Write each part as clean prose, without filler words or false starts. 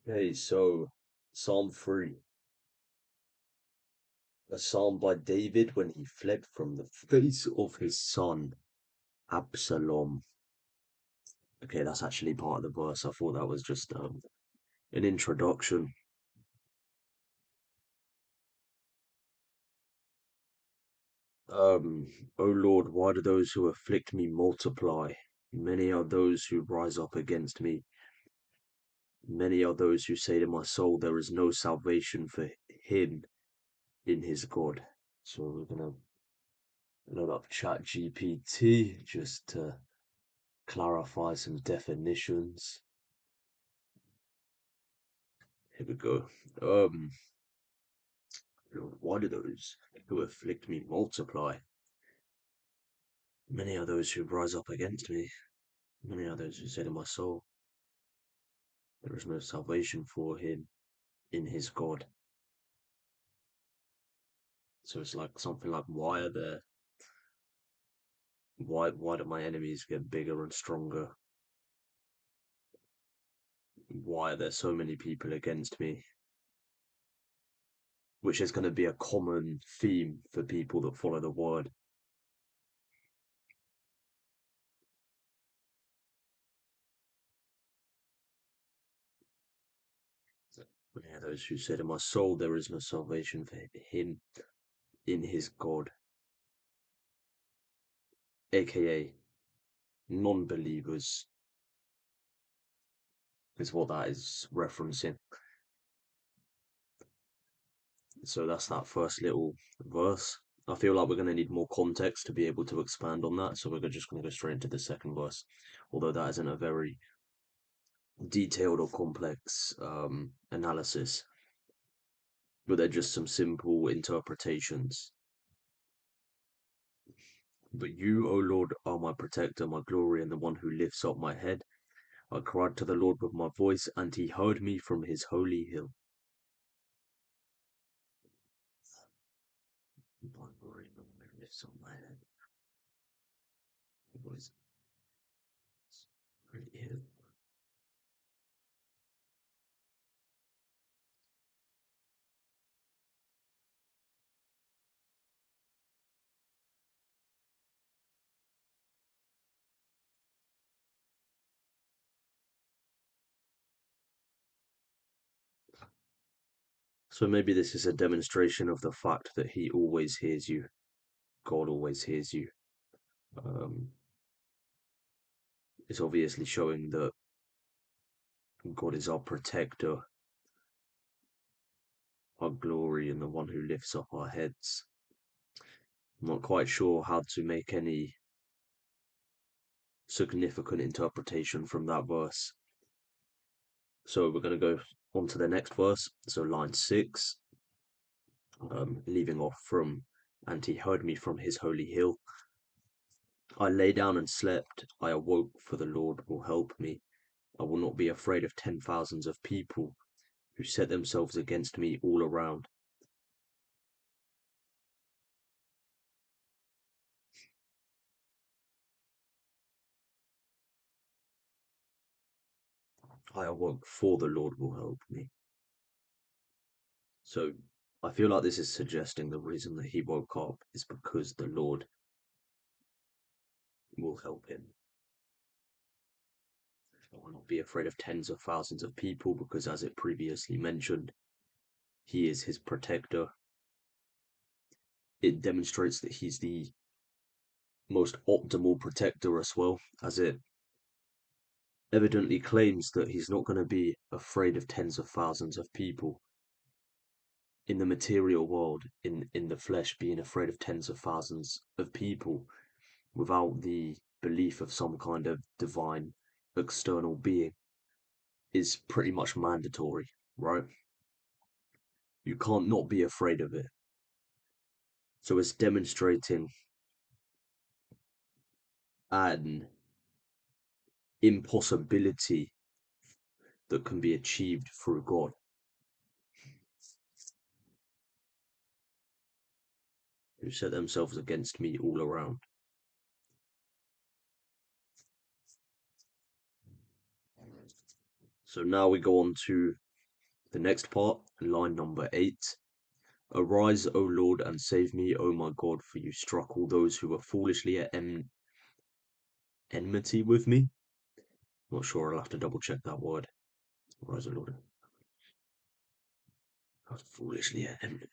Okay, so Psalm 3, a psalm by David when he fled from the face of his son Absalom. Okay, that's actually part of the verse. I thought that was just an introduction. O Lord, why do those who afflict me multiply? Many are those who rise up against me. Many are those who say to my soul, there is no salvation for him in his God. So we're gonna load up ChatGPT just to clarify some definitions. Here we go. Lord, why do those who afflict me multiply? Many are those who rise up against me. Many are those who say to my soul, there is no salvation for him in his God. So it's like something like, why are there? Why do my enemies get bigger and stronger? Why are there so many people against me? Which is going to be a common theme for people that follow the word. Many are those who say to my soul, there is no salvation for him in his God, aka non-believers, is what that is referencing. So that's that first little verse. I feel like we're going to need more context to be able to expand on that, so we're just going to go straight into the second verse, although that isn't a very detailed or complex analysis, but they're just some simple interpretations. But you, O Lord, are my protector, my glory, and the one who lifts up my head. I cried to the Lord with my voice, and he heard me from his holy hill. My glory, the one who lifts up my head. What is holy hill? So maybe this is a demonstration of the fact that he always hears you. God always hears you. Um, it's obviously showing that God is our protector, our glory, and the one who lifts up our heads. I'm not quite sure how to make any significant interpretation from that verse. So we're going to go on to the next verse. So line 6, leaving off from, and he heard me from his holy hill. I lay down and slept. I awoke, for the Lord will help me. I will not be afraid of 10,000s of people who set themselves against me all around. I awoke, for the Lord will help me. So I feel like this is suggesting the reason that he woke up is because the Lord will help him. I will not be afraid of tens of thousands of people because, as it previously mentioned, he is his protector. It demonstrates that he's the most optimal protector as well, as it evidently claims that he's not going to be afraid of tens of thousands of people in the material world, in the flesh, being afraid of tens of thousands of people without the belief of some kind of divine external being is pretty much mandatory, right? You can't not be afraid of it. So it's demonstrating an impossibility that can be achieved through God, who set themselves against me all around. So now we go on to The next part, line number 8. Arise, O Lord, and save me, O my God, for you struck all those who were foolishly at enmity with me. Not sure, I'll have to double check that word. Arise, O Lord. Foolishly at enmity.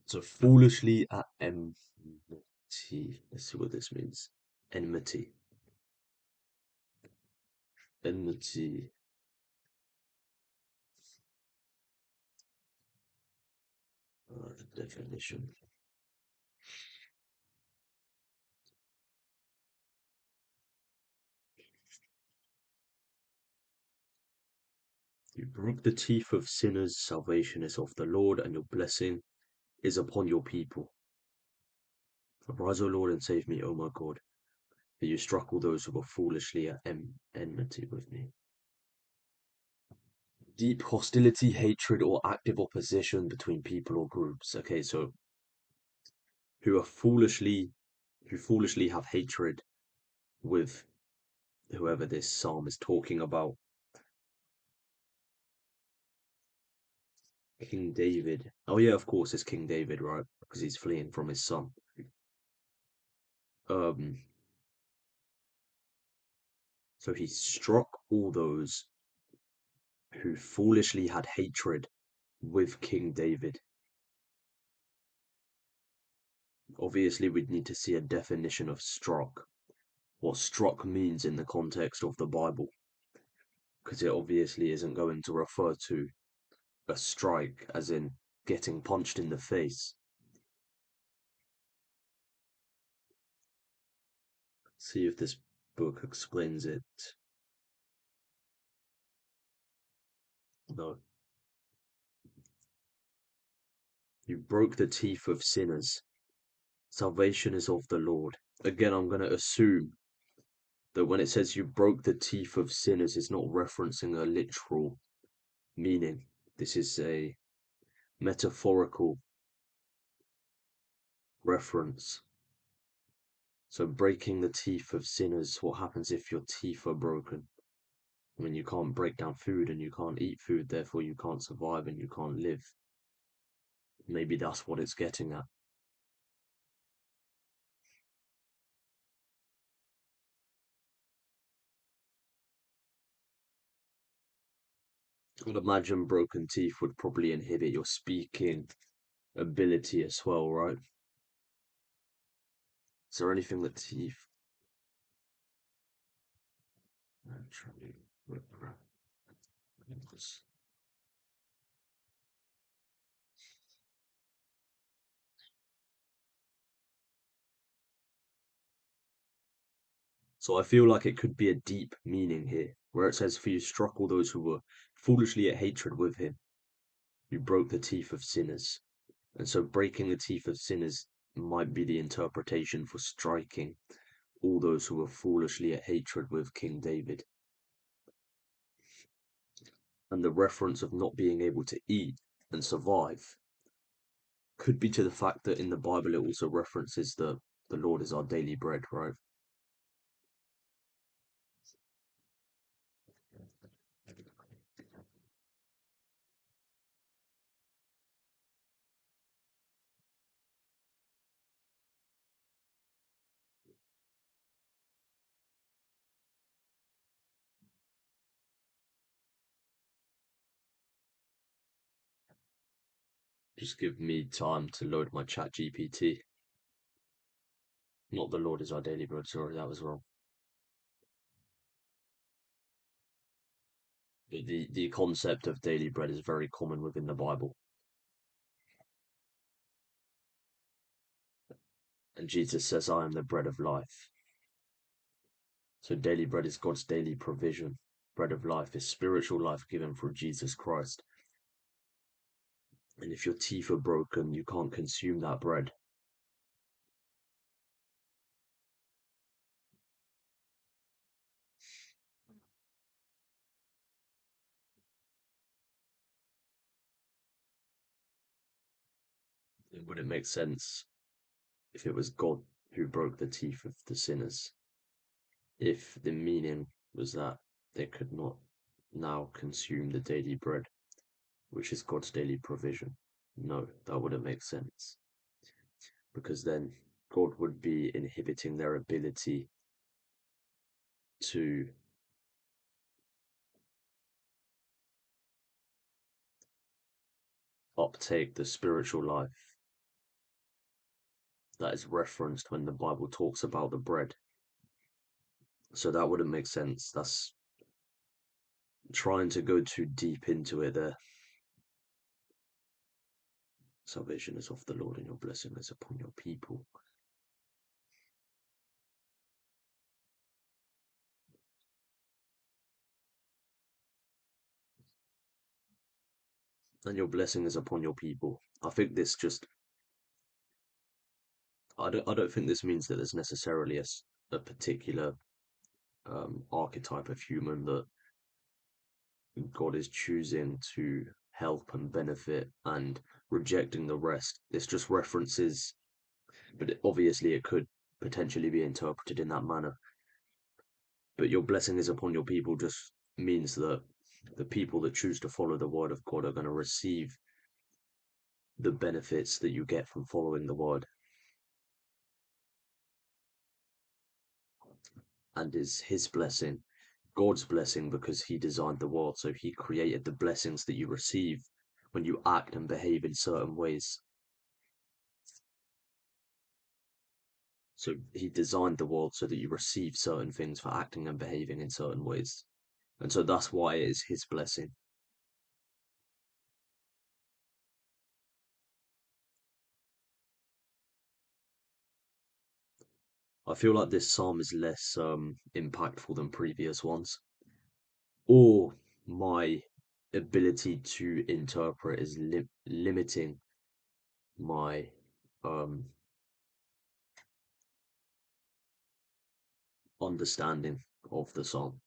So foolishly at enmity. Let's see what this means. Enmity. Enmity. Definition. You broke the teeth of sinners, salvation is of the Lord, and your blessing is upon your people. Arise, O Lord, and save me, O my God, for you struck all those who were foolishly at enmity with me. Deep hostility, hatred, or active opposition between people or groups. Okay, so who foolishly have hatred with whoever this psalm is talking about. King David. Oh yeah, of course it's King David, right? Because he's fleeing from his son. Um, so he struck all those who foolishly had hatred with King David. Obviously, we'd need to see a definition of struck. What struck means in the context of the Bible. Because it obviously isn't going to refer to a strike as in getting punched in the face. See if this book explains it. No. You broke the teeth of sinners. Salvation is of the Lord. Again, I'm going to assume that when it says you broke the teeth of sinners, it's not referencing a literal meaning. This is a metaphorical reference. So breaking the teeth of sinners, what happens if your teeth are broken? I mean, you can't break down food and you can't eat food, therefore you can't survive and you can't live. Maybe that's what it's getting at. I'd imagine broken teeth would probably inhibit your speaking ability as well, right? Is there anything that teeth actually represent? So I feel like it could be a deep meaning here, where it says, for you struck all those who were foolishly at hatred with him. You broke the teeth of sinners. And so breaking the teeth of sinners might be the interpretation for striking all those who were foolishly at hatred with King David. And the reference of not being able to eat and survive could be to the fact that in the Bible it also references the Lord is our daily bread, right? Just give me time to load my chat GPT. Not the Lord is our daily bread, sorry, that was wrong. But the concept of daily bread is very common within the Bible. And Jesus says, I am the bread of life. So daily bread is God's daily provision. Bread of life is spiritual life given through Jesus Christ. And if your teeth are broken, you can't consume that bread. It wouldn't make sense if it was God who broke the teeth of the sinners. If the meaning was that they could not now consume the daily bread. which is God's daily provision. No, that wouldn't make sense, because then God would be inhibiting their ability to uptake the spiritual life that is referenced when the Bible talks about the bread. So that wouldn't make sense. That's trying to go too deep into it there. Salvation is of the Lord, and your blessing is upon your people. And your blessing is upon your people. I think this just I don't think this means that there's necessarily a particular archetype of human that God is choosing to help and benefit and rejecting the rest. This just references, but obviously it could potentially be interpreted in that manner. But your blessing is upon your people just means that the people that choose to follow the word of God are going to receive the benefits that you get from following the word, and is his blessing, God's blessing, because he designed the world. So he created the blessings that you receive when you act and behave in certain ways. So he designed the world so that you receive certain things for acting and behaving in certain ways. And so that's why it is his blessing. I feel like this psalm is less impactful than previous ones. Or my ability to interpret is limiting my um understanding of the psalm.